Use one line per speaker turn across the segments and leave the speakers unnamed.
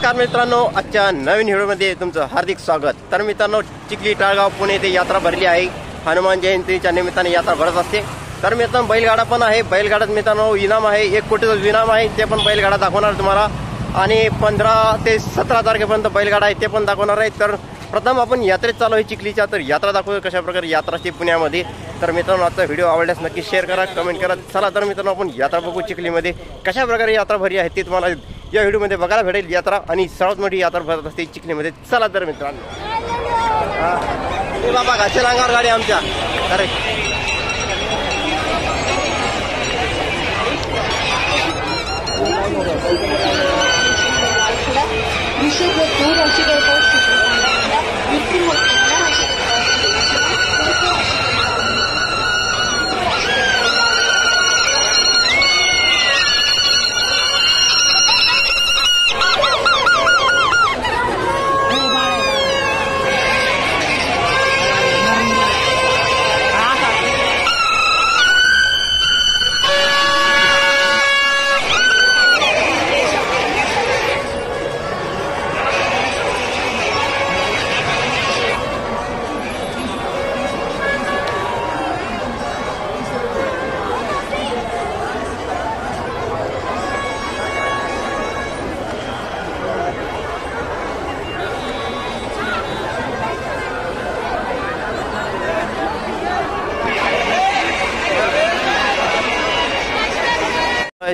नमस्कार मित्रांनो, आजच्या नवीन व्हिडिओमध्ये तुमचं हार्दिक स्वागत। तर मित्रांनो, चिखली टाळगाव पुणे येथे यात्रा भरली आहे। हनुमान जयंतीच्या निमित्ताने यात्रा भरत असते। तर मित्रांनो, बैलगाडा पण आहे। बैलगाड्यात मित्रांनो इनाम आहे, 1 कोटीचं इनाम आहे। ते पण बैलगाडा दाखवणार तुम्हाला आणि 15 ते 17 तारखेपर्यंत बैलगाडा आहे, ते पण दाखवणार आहे। तर प्रथम आपण यात्रेत चालू आहे चिखलीच्या, तर यात्रा दाखवू कशा प्रकारे यात्रा असते पुण्यामध्ये। तर मित्रांनो, आजचा व्हिडिओ आवडल्यास नक्की शेअर करा, कमेंट करा। चला तर मित्रांनो, आपण यात्रा बघू चिखलीमध्ये कशा प्रकारे यात्रा भरली आहे ते तुम्हाला या व्हिडिओमध्ये बघायला भेटेल। यात्रा आणि सर्वात मोठी यात्रा भरत असते चिखलीमध्ये। चला तर मित्रांनो, बाबा घाचे अंगावर गाडी आमच्या। अरे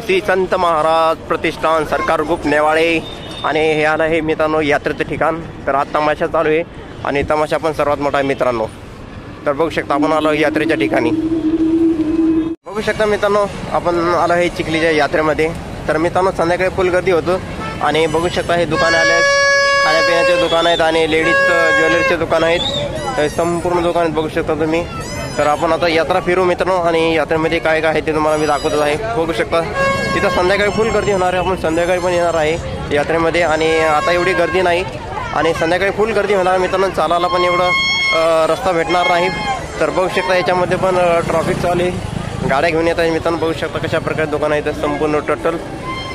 श्री संत महाराज प्रतिष्ठान सरकार ग्रुप नेवाळे आणि हे आलं आहे मित्रांनो यात्रेचं ठिकाण। तर आज तमाशा चालू आहे आणि तमाशा पण सर्वात मोठा आहे मित्रांनो। तर बघू शकता आपण आलो यात्रेच्या ठिकाणी। बघू शकता मित्रांनो, आपण आलो आहे चिखलीच्या यात्रेमध्ये। तर मित्रांनो, संध्याकाळी फुल गर्दी होतो आणि बघू शकता हे दुकान आले, खाण्यापिण्याचे दुकान आहेत आणि लेडीज ज्वेलरीचे दुकान आहेत। हे संपूर्ण दुकान बघू शकता तुम्ही। तर आपण आता यात्रा फिरू मित्रांनो आणि यात्रेमध्ये काय काय आहे ते तुम्हाला मी दाखवत आहे। बघू शकता तिथं संध्याकाळी फुल गर्दी होणार आहे। आपण संध्याकाळी पण येणार आहे यात्रेमध्ये आणि आता एवढी गर्दी नाही आणि संध्याकाळी फुल गर्दी होणार मित्रांनो। चालायला पण एवढं रस्ता भेटणार नाही। तर बघू शकता याच्यामध्ये पण ट्रॅफिक चालू आहे, गाड्या घेऊन येत आहे मित्रांनो। बघू शकता कशा प्रकारे दुकान आहे संपूर्ण टोटल।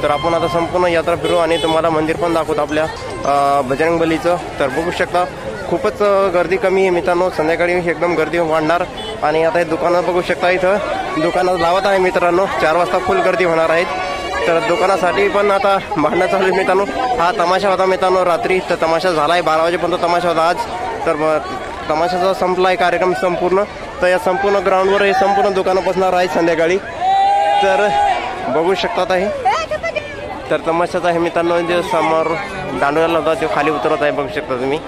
तर आपण आता संपूर्ण यात्रा फिरू आणि तुम्हाला मंदिर पण दाखवतो आपल्या बजरंगबलीचं। तर बघू शकता खूपच गर्दी कमी आहे मित्रांनो, संध्याकाळी एकदम गर्दी वाढणार। आणि आता हे दुकानं बघू शकता, इथं दुकानं लावत आहे मित्रांनो। 4 वाजता फुल गर्दी होणार आहेत। तर दुकानासाठी पण आता भांडणं चालू आहे मित्रांनो। हा तमाशा होता मित्रांनो रात्री, तर तमाशा झाला आहे 12 वाजेपर्यंत तमाशा होता आज। तर तमाशाचा संपला आहे कार्यक्रम संपूर्ण। तर या संपूर्ण ग्राउंडवर हे संपूर्ण दुकानं बसणार आहेत संध्याकाळी। तर बघू शकतात आहे, तर तमाशाचा आहे मित्रांनो जे समोर दांडोळ्याला होता तो खाली उतरत आहे, बघू शकता तुम्ही।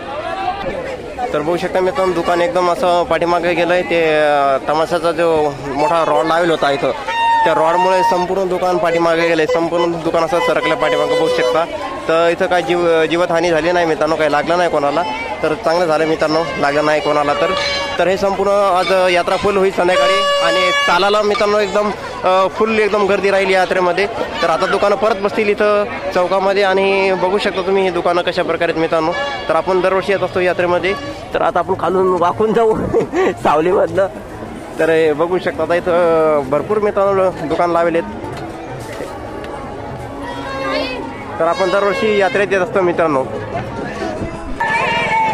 तर बघू शकता मित्रांनो, दुकान एकदम असं पाठीमागे गेलं आहे। ते तमाशाचा जो मोठा रॉड लावलेला होता इथं, त्या रॉडमुळे संपूर्ण दुकान पाठीमागे गेले, संपूर्ण दुकान असं सरकलं पाठीमागे बघू शकता। तर इथं काय जीवतहानी झाली नाही मित्रांनो, काही लागलं नाही कोणाला। तर चांगलं झालं मित्रांनो, लागलं नाही कोणाला। तर हे संपूर्ण आज यात्रा फुल होईल संध्याकाळी आणि चालायला मित्रांनो एकदम फुल एकदम गर्दी राहिली यात्रेमध्ये। तर आता दुकानं परत बसतील इथं चौकामध्ये आणि बघू शकता तुम्ही ही दुकानं कशा प्रकारे मित्रांनो। तर आपण दरवर्षी येत असतो यात्रेमध्ये। तर आता आपण खालून वाकून जाऊ सावलीमधनं। तर हे बघू शकता आता इथं भरपूर मित्रांनो दुकान लावलेत। तर आपण दरवर्षी यात्रेत येत असतो मित्रांनो।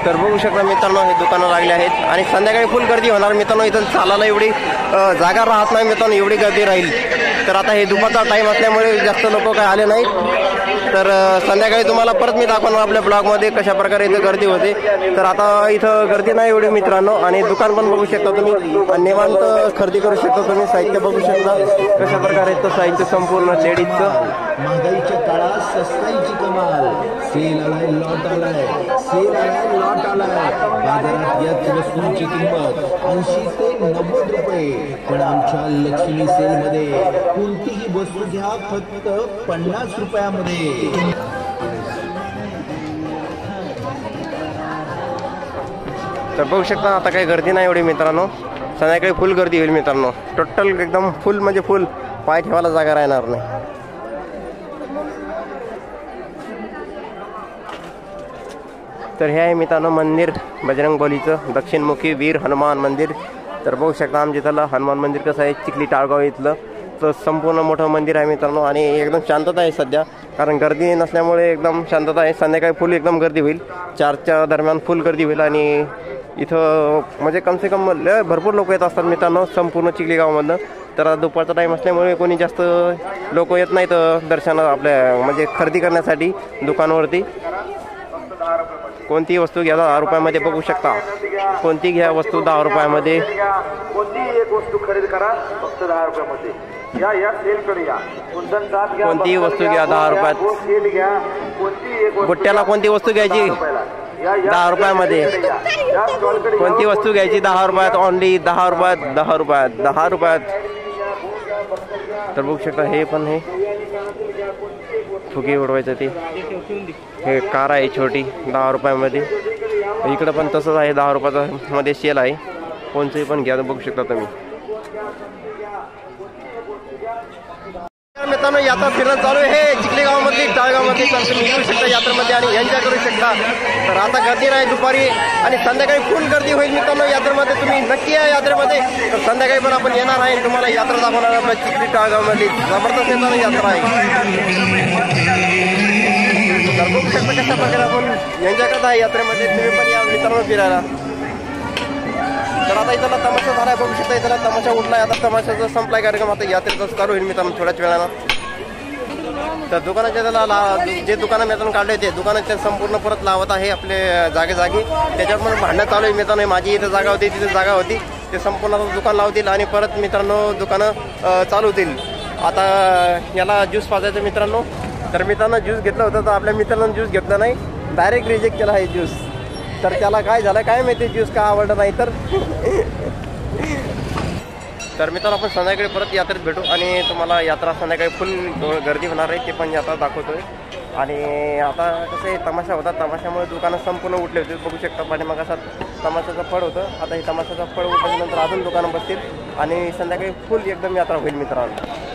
तर बघू शकता मित्रांनो, हे दुकानं लागले आहेत आणि संध्याकाळी फुल गर्दी होणार मित्रांनो। इथं चालायला एवढी जागा राहत नाही मित्रांनो, एवढी गर्दी राहील। तर आता हे दुपारचा टाईम असल्यामुळे जास्त लोक काय आले नाहीत। तर संध्याकाळी तुम्हाला परत मी दाखवणार आपल्या ब्लॉगमध्ये कशा प्रकारे इथं गर्दी होते। तर आता इथं गर्दी नाही एवढी मित्रांनो आणि दुकान पण बघू शकता तुम्ही, निवांत खरेदी करू शकता तुम्ही। साहित्य बघू शकता कशा प्रकारे इथं साहित्य संपूर्ण लेडीजचं।
महागाईच्या काळात सस्ताईची कमाल, सेल आलाय लॉट आलाय, सेल आलाय लॉट आलाय। बाजारात याच वस्तूंची किंमत 80 ते 90 रुपये, पण आमच्या लक्ष्मी सेलमध्ये कोणतीही वस्तू घ्या फक्त 50 रुपयामध्ये।
तर बघू शकता आता काही गर्दी नाही एवढी मित्रांनो, संध्याकाळी फुल गर्दी होईल मित्रांनो। टोटल एकदम फुल म्हणजे फुल, पाय ठेवायला जागा राहणार नाही। तर हे आहे मित्रांनो मंदिर बजरंगबलीचं, दक्षिणमुखी वीर हनुमान मंदिर। तर बघू शकता आमच्या इथलं हनुमान मंदिर कसं आहे चिखली टाळगाव इथलं। संपूर्ण मोठं मंदिर आहे मित्रांनो आणि एकदम शांतता आहे सध्या, कारण गर्दी नसल्यामुळे एकदम शांतता आहे. संध्याकाळी फुल एकदम गर्दी होईल, 4च्या दरम्यान फुल गर्दी होईल आणि इथं म्हणजे कमसे कम भरपूर लोक येत असतात मित्रांनो संपूर्ण चिखली गावामधनं. तर दुपारचा टाईम असल्यामुळे कोणी जास्त लोक येत नाहीत दर्शन आपल्या म्हणजे खरेदी करण्यासाठी दुकानावरती. कोणतीही वस्तू घ्या 10 रुपयामध्ये बघू शकता, कोणती घ्या वस्तू 10 रुपयामध्ये.
कोणतीही एक वस्तू खरेदी करा फक्त 10 रुपयामध्ये. या सेलकडे या,
कोणतीही वस्तू घ्या 10 रुपयात.
सेल घ्या, कोणतीही एक
गुट्ट्याला कोणती वस्तू घ्यायची 10 रुपयामध्ये, कोणती वस्तू घ्यायची 10 रुपयात, ओनली 10 रुपयात, 10 रुपयात, 10 रुपयात. तर बघू शकता हे पण हे फुगे उडवायचं ते हे कार आहे छोटी 10 रुपयामध्ये. इकडं पण तसंच आहे 10 रुपयाचा मध्ये सेल आहे, कोणचंही पण घ्या बघू शकता तुम्ही. मित्रांनो यात्रा फिरणं चालू आहे चिखली गावामधली, टाळगावमधली. तर तुम्ही येऊ शकता यात्रेमध्ये आणि एन्जॉय करू शकता. तर आता गर्दी नाही दुपारी आणि संध्याकाळी फुल गर्दी होईल मित्रांनो यात्रेमध्ये. तुम्ही नक्की या यात्रेमध्ये. तर संध्याकाळी पण आपण येणार आहे, तुम्हाला यात्रा दाखवणार आपल्या चिखली टाळगावमधली. जबरदस्त मित्रांनो यात्रा आहे. तर बघू शकता कशा प्रकारे आपण एन्जॉय करत आहे यात्रेमध्ये. तुम्ही पण या मित्रांनो फिरायला. तर आता इथला तमाशा झाला आहे, बघू शकता इथला तमाशा उठलाय. आता तमाशाचा संपलाय कार्यक्रम, आता यात्रेचा चालू होईल मित्रांनो थोड्याच वेळानं. तर दुकानाच्या त्याला जे दुकानं मित्रांनो काढले होते दुकानाचे संपूर्ण परत लावत आहे आपले जागे. त्याच्यावर पण भांडणं चालू आहे मित्रांनो. माझी इथं जागा होती, तिथे जागा होती, ते संपूर्ण दुकान लावतील आणि परत मित्रांनो दुकानं चालू होतील. आता याला ज्यूस पाजायचं मित्रांनो. तर मित्रांनो ज्यूस घेतलं होतं, तर आपल्या मित्रांनो ज्यूस घेतला नाही, डायरेक्ट रिजेक्ट केला आहे ज्यूस. तर त्याला काय झालं काय माहिती, ज्यूस का आवडलं नाही. तर मित्रांनो आपण संध्याकाळी परत यात्रेत भेटू आणि तुम्हाला यात्रा संध्याकाळी फुल गर्दी होणार आहे ते पण यात्रा दाखवतोय. आणि आता कसं आहे तमाशा होता, तमाशामुळे दुकानं संपूर्ण उठले होते. बघू शकता पाठीमागे असा तमाशाचं फळ होतं, आता हे तमाशाचं फळ उठल्यानंतर अजून दुकानं बसतील आणि संध्याकाळी फुल एकदम यात्रा होईल मित्रांनो.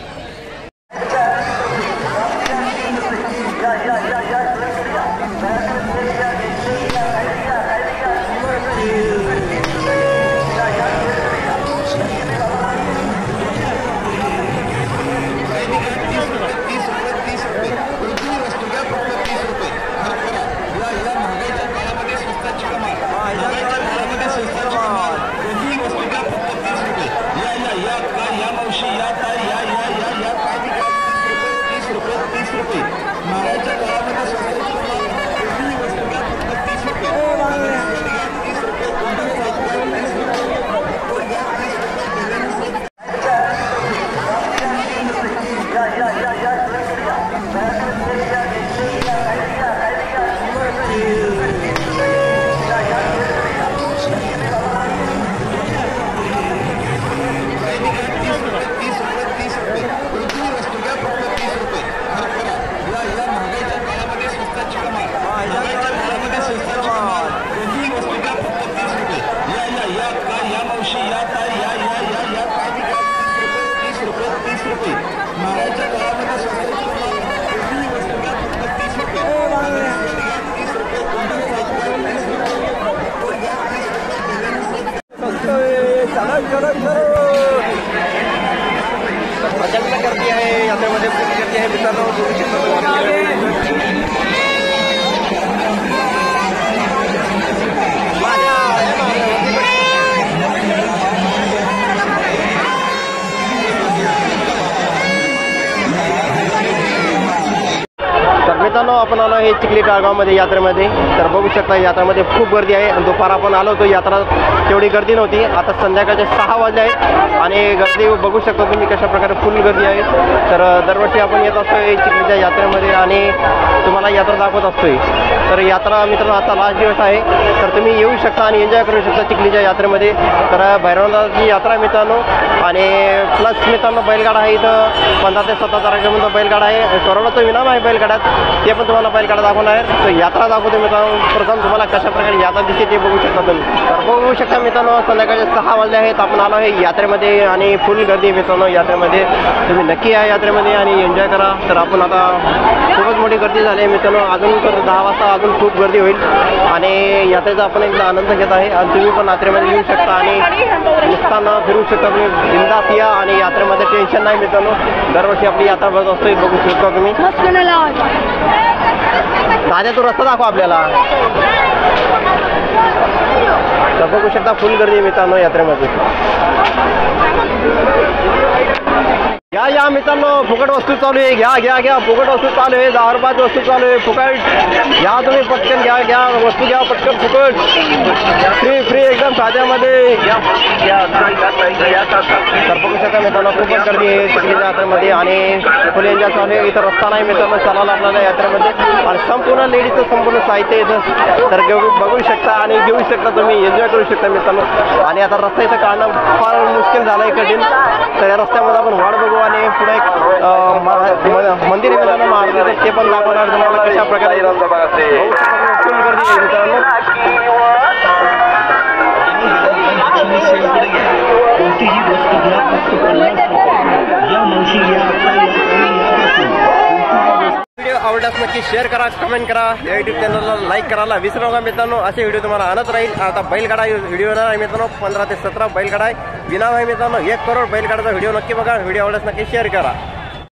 प्रचंड गर्दी आहे यात्रेमध्ये, खूप गर्दी आहे मित्रांनो. बघू शकता मित्रांनो आपण आलो आहे चिखली टाळगावमध्ये यात्रेमध्ये. तर बघू शकता यात्रेमध्ये खूप गर्दी आहे. दुपार आपण आलो होतो, यात्रा तेवढी गर्दी नव्हती. आता संध्याकाळचे 6 वाजले आहेत आणि गर्दी बघू शकता तुम्ही कशा प्रकारे फुल गर्दी आहे. तर दरवर्षी आपण येत असतोय चिखलीच्या यात्रेमध्ये आणि तुम्हाला यात्रा दाखवत असतोय. तर यात्रा मित्रांनो आता लास्ट दिवस आहे, तर तुम्ही येऊ शकता आणि एन्जॉय करू शकता चिखलीच्या यात्रेमध्ये. तर भैरवनाथाची यात्रा मित्रांनो आणि प्लस मित्रांनो बैलगाडा आहे इथं 15 ते 17 तारखेपर्यंत बैलगाडा आहे. करोनाचं इनाम आहे बैलगाड्यात, ते पण तुम्हाला बैलगाडा दाखवणार आहे. तर यात्रा दाखवतो मित्रांनो. प्रथम तुम्हाला कशा प्रकारे यात्रा दिसते ते बघू शकता तुम्ही. तर बघू शकता मित्रांनो संध्याकाळचे 6 वाजले आहेत, आपण आलो आहे यात्रेमध्ये आणि फुल गर्दी मित्रांनो यात्रेमध्ये. तुम्ही नक्की या यात्रेमध्ये आणि एन्जॉय करा. तर आपण आता खूपच मोठी गर्दी झाली आहे मित्रांनो. अजून तर 10 वाजता अजून खूप गर्दी होईल आणि यात्रेचा आपण एकदा आनंद घेत आहे. आणि तुम्ही पण यात्रेमध्ये येऊ शकता आणि निघताना फिरू शकता तुम्ही. बिंदास या आणि यात्रेमध्ये टेन्शन नाही मित्रांनो. दरवर्षी आपली यात्रा भरत असते, बघू शकता तुम्ही. दादा तो रस्ता दाखवा आपल्याला. तर बघू शकता फुल गर्दी मित्रांनो यात्रेमध्ये. या मित्रांनो, फुकट वस्तू चालू आहे. घ्या फुकट वस्तू चालू आहे. 10 रुपयाची वस्तू चालू आहे. फुकट घ्या तुम्ही, पटकन घ्या वस्तू घ्या पटकन. फुकट फ्री एकदम साध्यामध्ये घ्या. तर बघू शकता मित्रांनो खूपच गर्दी आहे चिखलीच्या यात्रेमध्ये आणि फुल एन्जॉय चालू आहे. इथं रस्ता नाही मित्रांनो चालायला आपल्याला यात्रेमध्ये. आणि संपूर्ण लेडीजचं संपूर्ण साहित्य इथं तर बघू शकता आणि घेऊ शकता तुम्ही, एन्जॉय करू शकता मित्रांनो. आणि आता रस्ता इथं काढणं फार मुश्किल झालं आहे कठीण. तर या रस्त्यामध्ये आपण वाट बघू आणि पुढे एक मंदिर आहे मित्रांनो महाराजांचं, ते पण दाखवणार तुम्हाला कशा प्रकारे. फुल गर्दी आहे मित्रांनो.
कोणतीही वस्तू घ्या फक्त 50 रुपये. या मावशी घ्या
व्हिडिओ आवडल्यास नक्की शेअर करा, कमेंट करा. या युट्यूब चॅनलला लाईक करायला विसरू नका मित्रांनो. असे व्हिडिओ तुम्हाला आणत राहील. आता बैलगाडा व्हिडिओ येणार आहे मित्रांनो. 15 ते 17 बैलगाडा आहे. विनाव आहे मित्रांनो. 1 करोड बैलगाडाचा व्हिडिओ नक्की बघा. व्हिडिओ आवडल्यास नक्की शेअर करा.